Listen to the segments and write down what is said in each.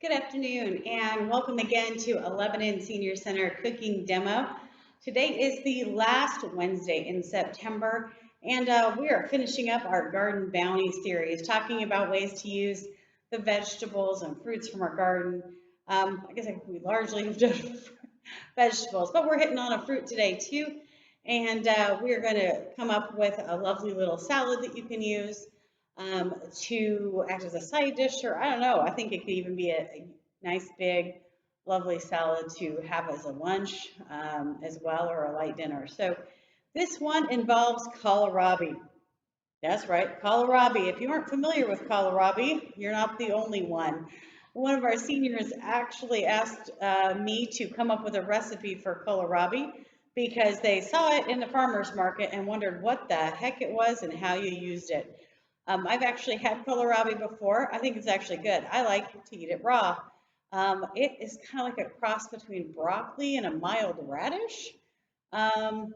Good afternoon and welcome again to 11 Senior Center Cooking Demo. Today is the last Wednesday in September and we are finishing up our Garden Bounty series, talking about ways to use the vegetables and fruits from our garden. I guess we largely have done vegetables, but we're hitting on a fruit today too. And we are going to come up with a lovely little salad that you can use to act as a side dish, or I don't know. I think it could even be a nice, big, lovely salad to have as a lunch as well, or a light dinner. So this one involves kohlrabi. That's right, kohlrabi. If you aren't familiar with kohlrabi, you're not the only one. One of our seniors actually asked me to come up with a recipe for kohlrabi because they saw it in the farmer's market and wondered what the heck it was and how you used it. I've actually had kohlrabi before. I think it's actually good. I like to eat it raw. It is kind of like a cross between broccoli and a mild radish. Um,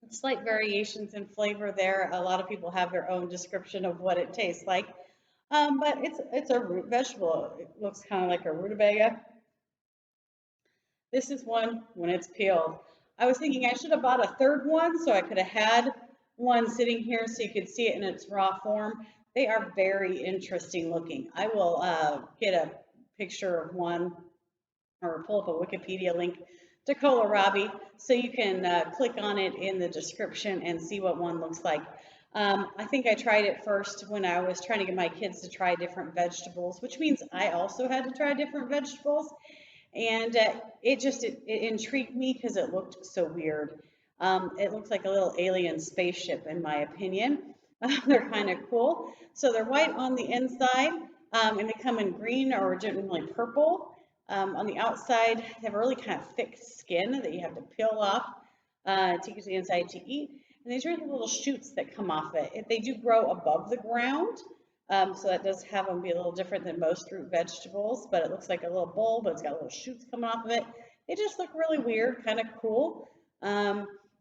Slight variations in flavor there. A lot of people have their own description of what it tastes like. But it's a root vegetable. It looks kind of like a rutabaga. This is one when it's peeled. I was thinking I should have bought a third one so I could have had one sitting here so you could see it in its raw form. They are very interesting looking. I will get a picture of one or pull up a Wikipedia link to kohlrabi so you can click on it in the description and see what one looks like. I think I tried it first when I was trying to get my kids to try different vegetables, which means I also had to try different vegetables. And it intrigued me because it looked so weird. It looks like a little alien spaceship, in my opinion. They're kind of cool. So they're white on the inside, and they come in green or generally purple. On the outside, they have a really kind of thick skin that you have to peel off to get to the inside to eat. And these are the little shoots that come off it. They do grow above the ground, so that does have them be a little different than most root vegetables, but it looks like a little bulb, but it's got little shoots coming off of it. They just look really weird, kind of cool.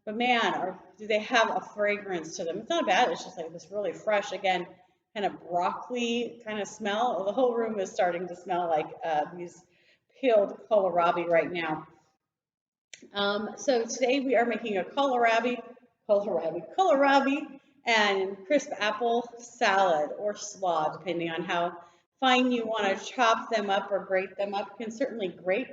But man, do they have a fragrance to them? It's not bad. It's just like this really fresh, again, kind of broccoli kind of smell. The whole room is starting to smell like these peeled kohlrabi right now. So today we are making a kohlrabi and crisp apple salad or slaw, depending on how fine you want to chop them up or grate them up. You can certainly grate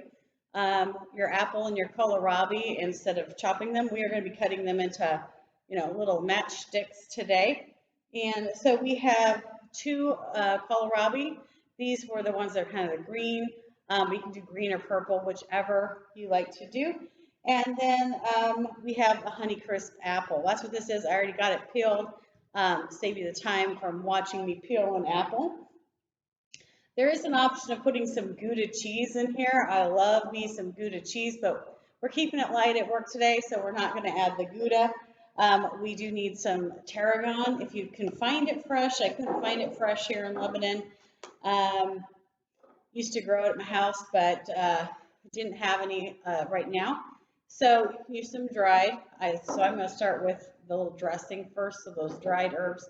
your apple and your kohlrabi instead of chopping them. We are going to be cutting them into, little matchsticks today. And so we have two kohlrabi. These were the ones that are kind of the green. You can do green or purple, whichever you like to do. And then we have a Honeycrisp apple. That's what this is. I already got it peeled. Save you the time from watching me peel an apple. There is an option of putting some Gouda cheese in here. I love me some Gouda cheese, but we're keeping it light at work today, so we're not going to add the Gouda. We do need some tarragon. If you can find it fresh, I couldn't find it fresh here in Lebanon. Used to grow it at my house, but didn't have any right now. So you can use some dried. So I'm going to start with the little dressing first, so those dried herbs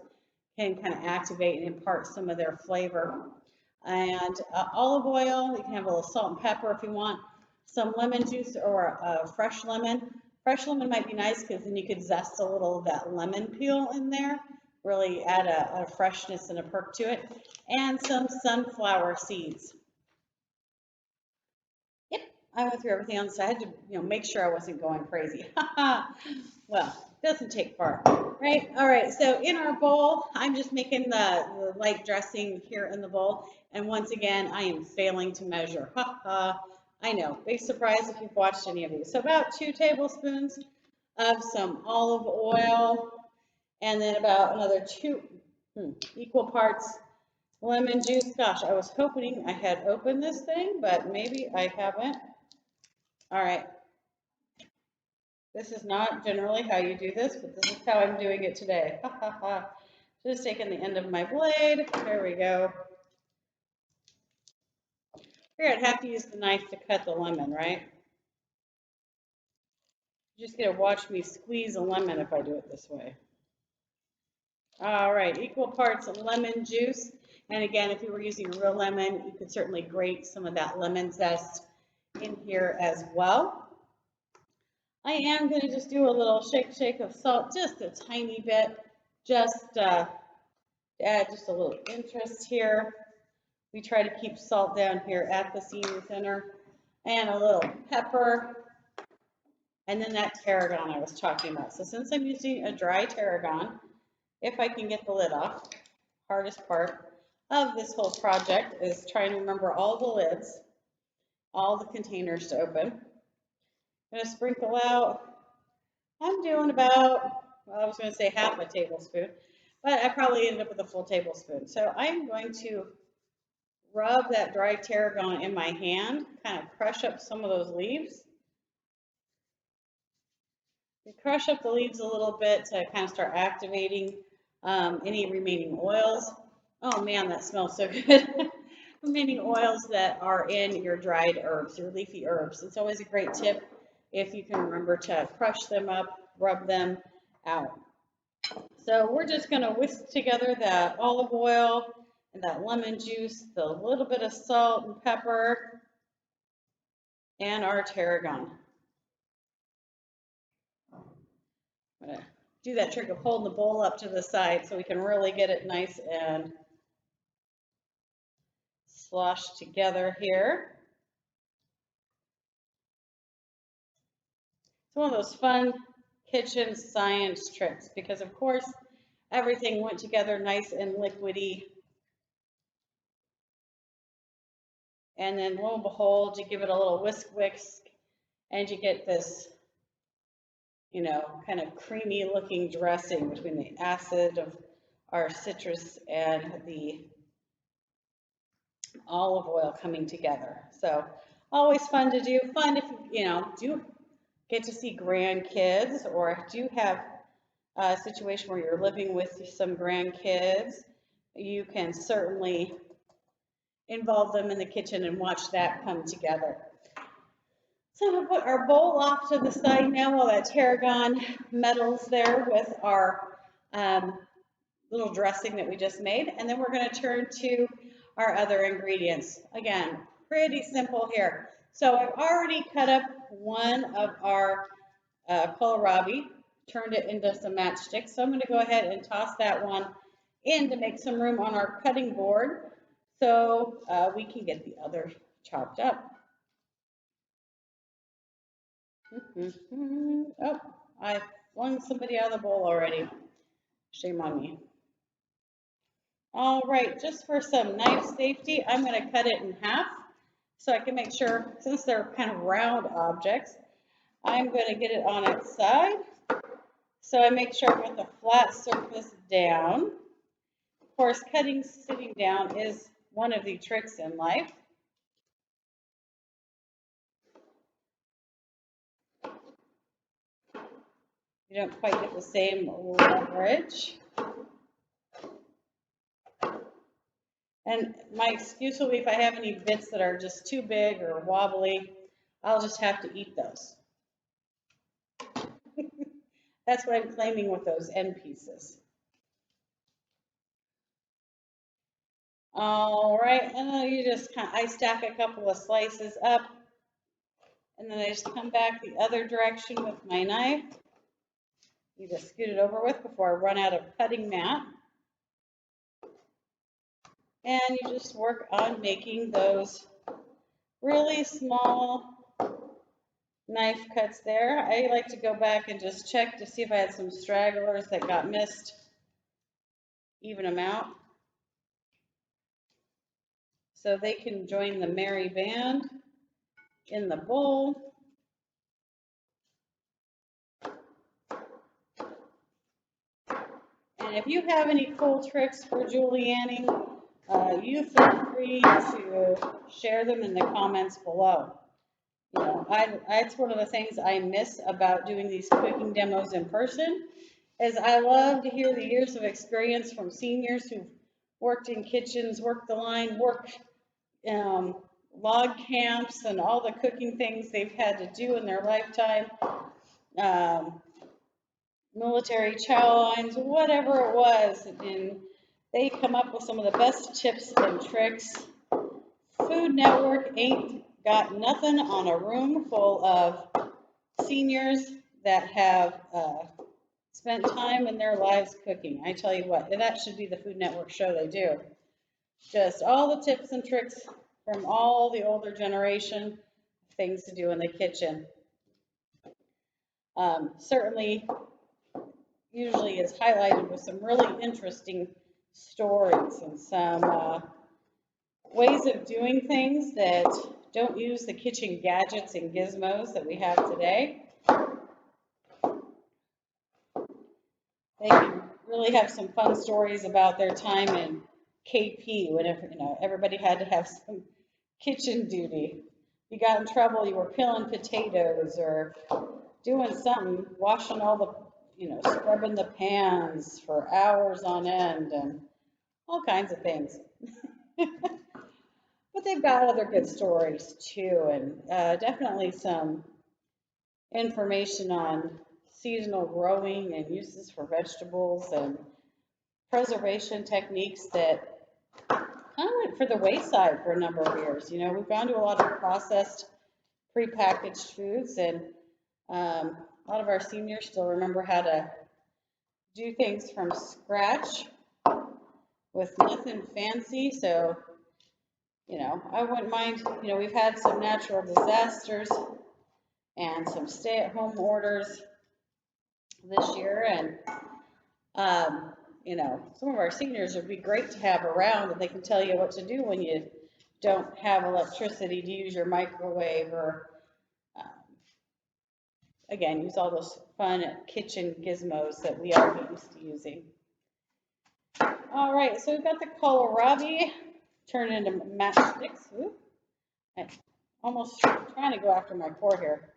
can kind of activate and impart some of their flavor. And olive oil, you can have a little salt and pepper if you want. Some lemon juice or fresh lemon. Fresh lemon might be nice because then you could zest a little of that lemon peel in there. Really add a freshness and a perk to it. And some sunflower seeds. Yep, I went through everything else. I had to, make sure I wasn't going crazy. Well, it doesn't take far, right? All right, so in our bowl, I'm just making the light dressing here in the bowl. And once again, I am failing to measure. I know, big surprise if you've watched any of these. So about 2 tablespoons of some olive oil, and then about another 2 equal parts lemon juice. Gosh, I was hoping I had opened this thing, but maybe I haven't. All right. This is not generally how you do this, but this is how I'm doing it today. Just taking the end of my blade. There we go. Here, I'd have to use the knife to cut the lemon, right? You're just going to watch me squeeze a lemon if I do it this way. All right, equal parts of lemon juice. And again, if you were using a real lemon, you could certainly grate some of that lemon zest in here as well. I am going to just do a little shake of salt, just a tiny bit, just to add just a little interest here. We try to keep salt down here at the senior center, and a little pepper, and then that tarragon I was talking about. So since I'm using a dry tarragon, if I can get the lid off, hardest part of this whole project is trying to remember all the lids, all the containers to open. I'm going to sprinkle out, I'm doing about, well, I was going to say half a tablespoon, but I probably ended up with a full tablespoon. So I'm going to rub that dry tarragon in my hand, kind of crush up some of those leaves. You crush up the leaves a little bit to kind of start activating any remaining oils. Oh man, that smells so good. Remaining oils that are in your dried herbs, your leafy herbs. It's always a great tip if you can remember to crush them up, rub them out. So we're just going to whisk together that olive oil and that lemon juice, the little bit of salt and pepper, and our tarragon. I'm going to do that trick of holding the bowl up to the side so we can really get it nice and sloshed together here. It's one of those fun kitchen science tricks because, of course, everything went together nice and liquidy. And then, lo and behold, you give it a little whisk, and you get this, you know, kind of creamy looking dressing between the acid of our citrus and the olive oil coming together. So always fun to do. Fun if you do get to see grandkids or do have a situation where you're living with some grandkids. You can certainly involve them in the kitchen and watch that come together. So we'll put our bowl off to the side now while that tarragon meddles there with our little dressing that we just made. And then we're going to turn to our other ingredients. Again, pretty simple here. So I've already cut up one of our kohlrabi, turned it into some matchsticks. So I'm going to go ahead and toss that one in to make some room on our cutting board so we can get the other chopped up. Oh, I flung somebody out of the bowl already. Shame on me. All right, just for some knife safety, I'm going to cut it in half so I can make sure, since they're kind of round objects, I'm going to get it on its side. So I make sure I put the flat surface down. Of course, cutting sitting down is one of the tricks in life. You don't quite get the same leverage. And my excuse will be if I have any bits that are just too big or wobbly, I'll just have to eat those. That's what I'm claiming with those end pieces. All right, and then you just I stack a couple of slices up, and then I just come back the other direction with my knife. You just scoot it over with before I run out of cutting mat. And you just work on making those really small knife cuts there. I like to go back and just check to see if I had some stragglers that got missed, even them out, so they can join the merry band in the bowl. And if you have any cool tricks for julienning, you feel free to share them in the comments below. You know, it's one of the things I miss about doing these cooking demos in person, is I love to hear the years of experience from seniors who've worked in kitchens, worked the line, worked log camps, and all the cooking things they've had to do in their lifetime, military chow lines, whatever it was, in They come up with some of the best tips and tricks. Food Network ain't got nothing on a room full of seniors that have spent time in their lives cooking. I tell you what, that should be the Food Network show they do. Just all the tips and tricks from all the older generation, things to do in the kitchen. Certainly, usually is highlighted with some really interesting stories and some ways of doing things that don't use the kitchen gadgets and gizmos that we have today. They can really have some fun stories about their time in KP, whenever, everybody had to have some kitchen duty. You got in trouble, you were peeling potatoes or doing something, washing all the, scrubbing the pans for hours on end and all kinds of things. But they've got other good stories too, and definitely some information on seasonal growing and uses for vegetables and preservation techniques that kind of went for the wayside for a number of years. We've gone to a lot of processed, prepackaged foods, and a lot of our seniors still remember how to do things from scratch with nothing fancy. So, I wouldn't mind, we've had some natural disasters and some stay-at-home orders this year, and some of our seniors would be great to have around, and they can tell you what to do when you don't have electricity to use your microwave, or again, use all those fun kitchen gizmos that we all get used to using. All right, so we've got the kohlrabi turned into matchsticks. Ooh, I'm almost trying to go after my core here.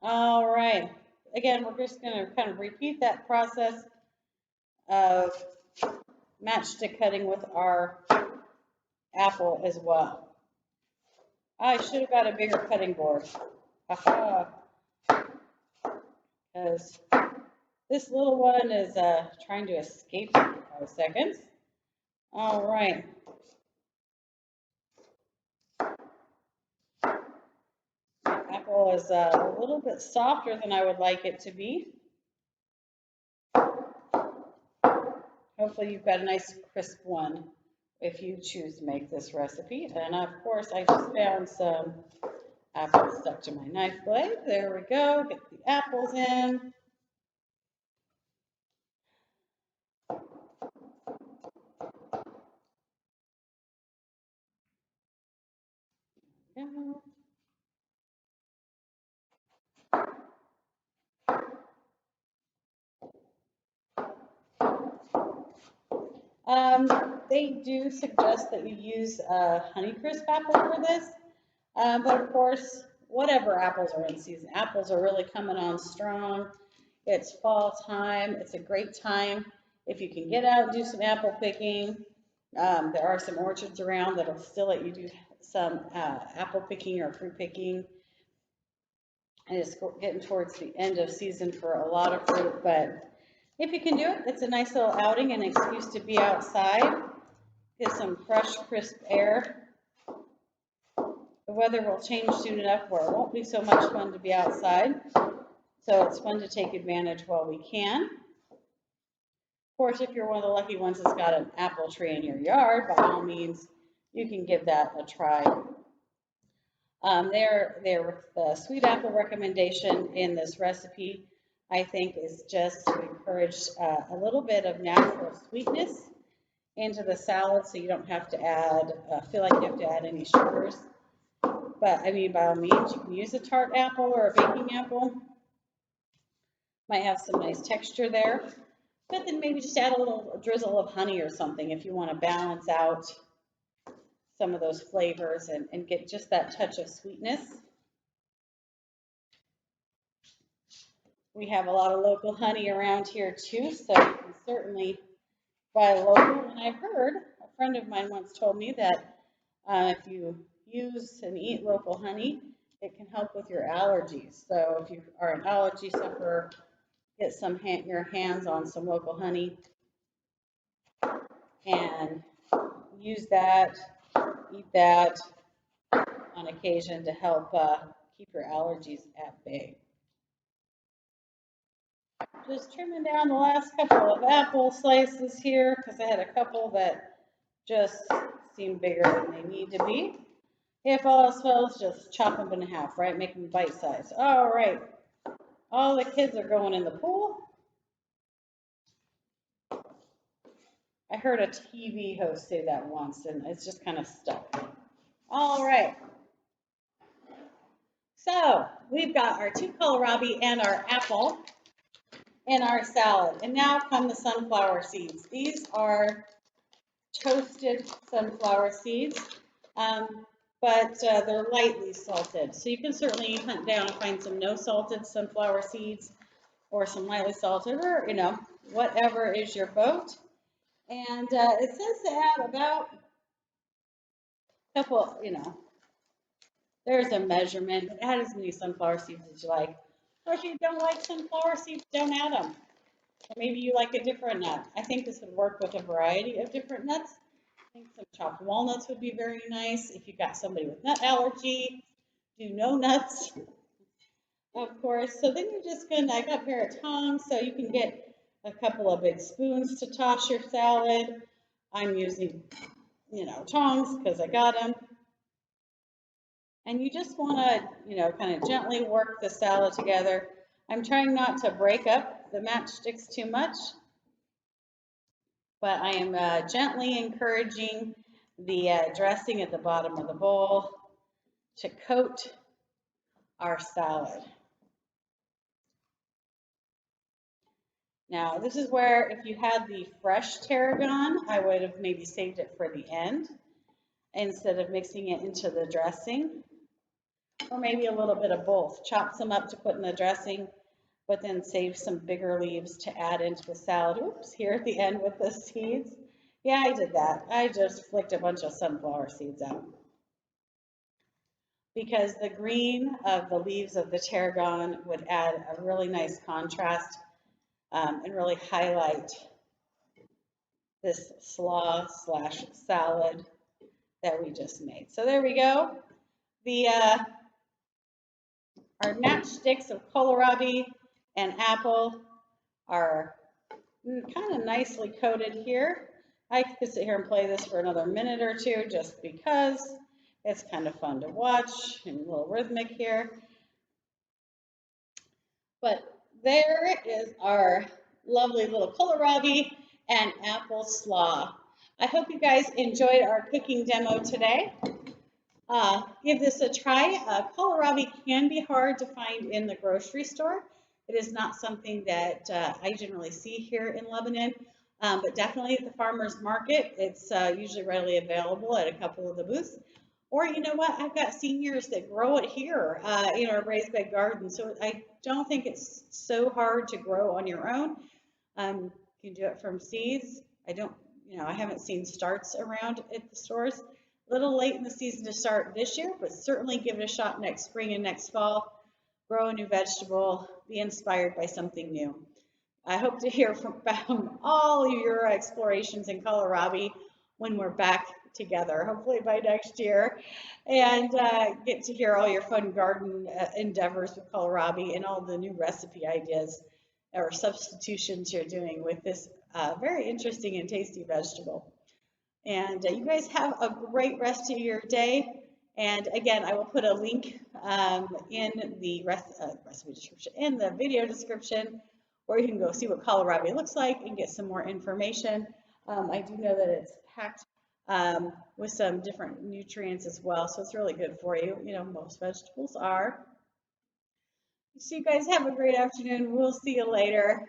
All right, again, we're just going to kind of repeat that process of matchstick cutting with our apple as well. I should have got a bigger cutting board. Haha. Because this little one is trying to escape in 5 seconds. All right. The apple is a little bit softer than I would like it to be. Hopefully you've got a nice crisp one if you choose to make this recipe. And of course, I just found some apples stuck to my knife blade. There we go. Get the apples in. They do suggest that you use a Honeycrisp apple for this, but of course, whatever apples are in season. Apples are really coming on strong. It's fall time. It's a great time if you can get out and do some apple picking. There are some orchards around that'll still let you do some apple picking or fruit picking. And it's getting towards the end of season for a lot of fruit, but if you can do it, it's a nice little outing and excuse to be outside, get some fresh, crisp air. The weather will change soon enough where it won't be so much fun to be outside, so it's fun to take advantage while we can. Of course, if you're one of the lucky ones that's got an apple tree in your yard, by all means, you can give that a try. The sweet apple recommendation in this recipe, I think, is just to encourage a little bit of natural sweetness into the salad, so you don't have to add, feel like you have to add any sugars. But I mean, by all means, you can use a tart apple or a baking apple. Might have some nice texture there. But then maybe just add a little drizzle of honey or something if you want to balance out some of those flavors and get just that touch of sweetness. We have a lot of local honey around here too, so you can certainly buy local. And I've heard, a friend of mine once told me that if you use and eat local honey, it can help with your allergies. So if you are an allergy sufferer, get your hands on some local honey and use that, eat that on occasion to help keep your allergies at bay. Just trimming down the last couple of apple slices here because I had a couple that just seem bigger than they need to be. If all else fails, just chop them in half, right? Make them bite size. All right. All the kids are going in the pool. I heard a TV host say that once, and it's just kind of stuck. All right. So we've got our 2 kohlrabi and our apple in our salad. And now come the sunflower seeds. These are toasted sunflower seeds, but they're lightly salted. So you can certainly hunt down and find some no salted sunflower seeds or some lightly salted, or, you know, whatever is your boat. And it says to add about a couple, you know, there's a measurement, but add as many sunflower seeds as you like. Or if you don't like sunflower seeds, don't add them. Or maybe you like a different nut. I think this would work with a variety of different nuts. I think some chopped walnuts would be very nice. If you've got somebody with nut allergy, do no nuts, of course. So then you're just gonna, I got a pair of tongs, so you can get a couple of big spoons to toss your salad. I'm using, you know, tongs because I got them. And you just want to, you know, kind of gently work the salad together. I'm trying not to break up the matchsticks too much, but I am gently encouraging the dressing at the bottom of the bowl to coat our salad. Now, this is where if you had the fresh tarragon, I would have maybe saved it for the end instead of mixing it into the dressing. Or maybe a little bit of both. Chop some up to put in the dressing, but then save some bigger leaves to add into the salad. Oops, here at the end with the seeds. Yeah, I did that. I just flicked a bunch of sunflower seeds out. Because the green of the leaves of the tarragon would add a really nice contrast and really highlight this slaw / salad that we just made. So there we go. The our matchsticks of kohlrabi and apple are kind of nicely coated here. I could sit here and play this for another minute or two just because it's kind of fun to watch and a little rhythmic here. But there is our lovely little kohlrabi and apple slaw. I hope you guys enjoyed our cooking demo today. Give this a try. Kohlrabi can be hard to find in the grocery store. It is not something that I generally see here in Lebanon, but definitely at the farmer's market, it's usually readily available at a couple of the booths. Or you know what, I've got seniors that grow it here in our raised bed garden, so I don't think it's so hard to grow on your own. You can do it from seeds. I haven't seen starts around at the stores. A little late in the season to start this year, but certainly give it a shot next spring and next fall. Grow a new vegetable, be inspired by something new. I hope to hear from all of your explorations in kohlrabi when we're back together, hopefully by next year, and get to hear all your fun garden endeavors with kohlrabi and all the new recipe ideas or substitutions you're doing with this very interesting and tasty vegetable. And you guys have a great rest of your day. And again, I will put a link in the recipe description, in the video description, where you can go see what kohlrabi looks like and get some more information. I do know that it's packed with some different nutrients as well, so it's really good for you. You know, most vegetables are. So you guys have a great afternoon. We'll see you later.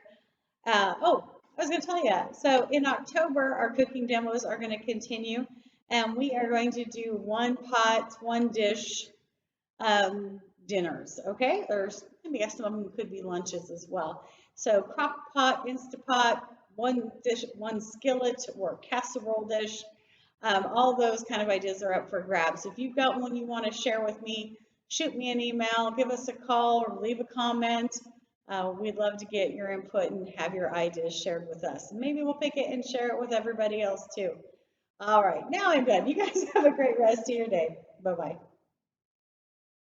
I was going to tell you, so in October, our cooking demos are going to continue, and we are going to do one pot, one dish dinners, okay? There's, I guess some of them could be lunches as well. So crock pot, Instapot, one dish, one skillet or casserole dish, all those kind of ideas are up for grabs. If you've got one you want to share with me, shoot me an email, give us a call, or leave a comment. We'd love to get your input and have your ideas shared with us. And maybe we'll pick it and share it with everybody else too. All right, now I'm done. You guys have a great rest of your day. Bye-bye.